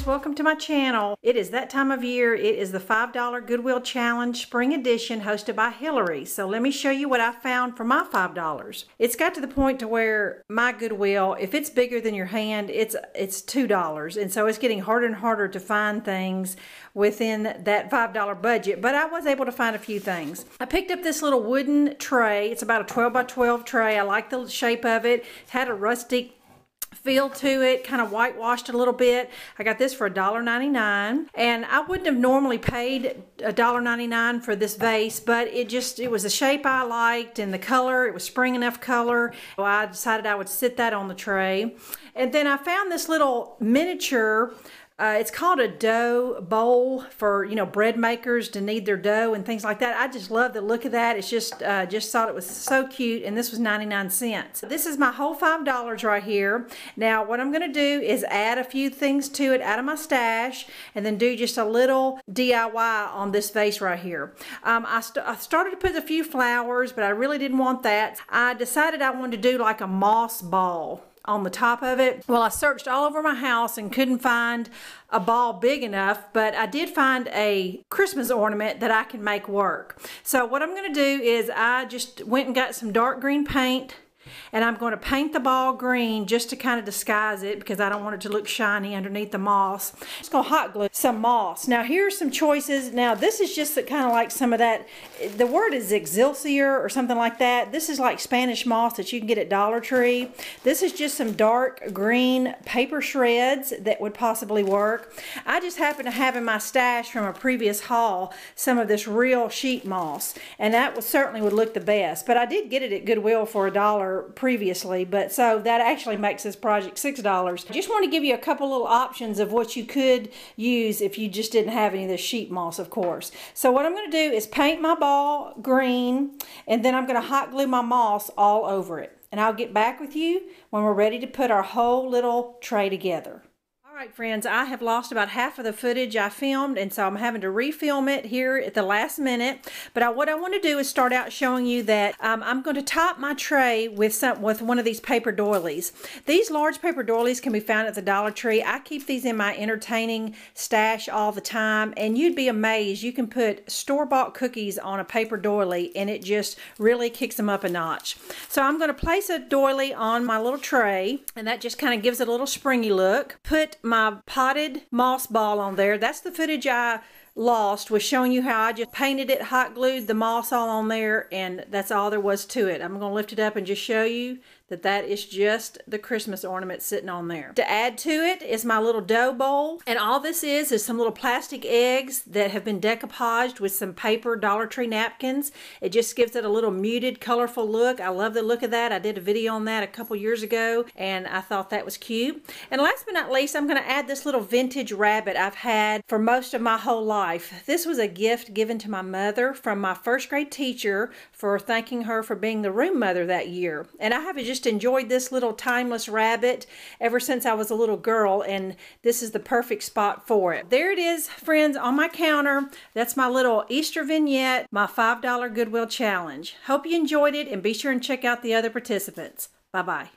friends, welcome to my channel. It is that time of year. It is the $5 Goodwill Challenge Spring Edition hosted by Hillary. So let me show you what I found for my $5. It's got to the point to where my Goodwill, if it's bigger than your hand, it's $2. And so it's getting harder and harder to find things within that $5 budget, but I was able to find a few things. I picked up this little wooden tray. It's about a 12 by 12 tray. I like the shape of it. It had a rustic feel to it, kind of whitewashed a little bit. I got this for $1.99, and I wouldn't have normally paid $1.99 for this vase, but it was a shape I liked and the color. It was spring enough color, so I decided I would sit that on the tray. And then I found this little miniature. It's called a dough bowl for, bread makers to knead their dough and things like that. I just love the look of that. It's just thought it was so cute, and this was 99 cents. This is my whole $5 right here. Now, what I'm going to do is add a few things to it out of my stash, and then do just a little DIY on this vase right here. I started to put a few flowers, but I really didn't want that. I decided I wanted to do like a moss ball on the top of it. Well, I searched all over my house and couldn't find a ball big enough, but I did find a Christmas ornament that I can make work. So what I'm going to do is I just went and got some dark green paint, and I'm going to paint the ball green just to kind of disguise it because I don't want it to look shiny underneath the moss. I'm just going to hot glue some moss. Now here's some choices. Now this is just kind of like some of that, the word is excelsior or something like that. This is like Spanish moss that you can get at Dollar Tree. This is just some dark green paper shreds that would possibly work. I just happen to have in my stash from a previous haul some of this real sheet moss, and that certainly would look the best. But I did get it at Goodwill for $1 previously, but so that actually makes this project $6. I just want to give you a couple little options of what you could use if you just didn't have any of this sheet moss, of course. So what I'm going to do is paint my ball green, and then I'm going to hot glue my moss all over it. And I'll get back with you when we're ready to put our whole little tray together. All right, friends, I have lost about half of the footage I filmed, and so I'm having to refilm it here at the last minute. But what I want to do is start out showing you that I'm going to top my tray with one of these paper doilies. These large paper doilies can be found at the Dollar Tree. I keep these in my entertaining stash all the time, and you'd be amazed. You can put store-bought cookies on a paper doily, and it just really kicks them up a notch. So I'm going to place a doily on my little tray, and that just kind of gives it a little springy look. Put my potted moss ball on there. That's the footage I lost, was showing you how I just painted it, hot glued the moss all on there, and that's all there was to it. I'm going to lift it up and just show you that that is just the Christmas ornament sitting on there. To add to it is my little dough bowl, and all this is some little plastic eggs that have been decoupaged with some paper Dollar Tree napkins. It just gives it a little muted, colorful look. I love the look of that. I did a video on that a couple years ago, and I thought that was cute. And last but not least, I'm going to add this little vintage rabbit I've had for most of my whole life. This was a gift given to my mother from my first grade teacher for thanking her for being the room mother that year. And I have just enjoyed this little timeless rabbit ever since I was a little girl, and this is the perfect spot for it. There it is, friends, on my counter. That's my little Easter vignette, my $5 Goodwill Challenge. Hope you enjoyed it, and be sure and check out the other participants. Bye-bye.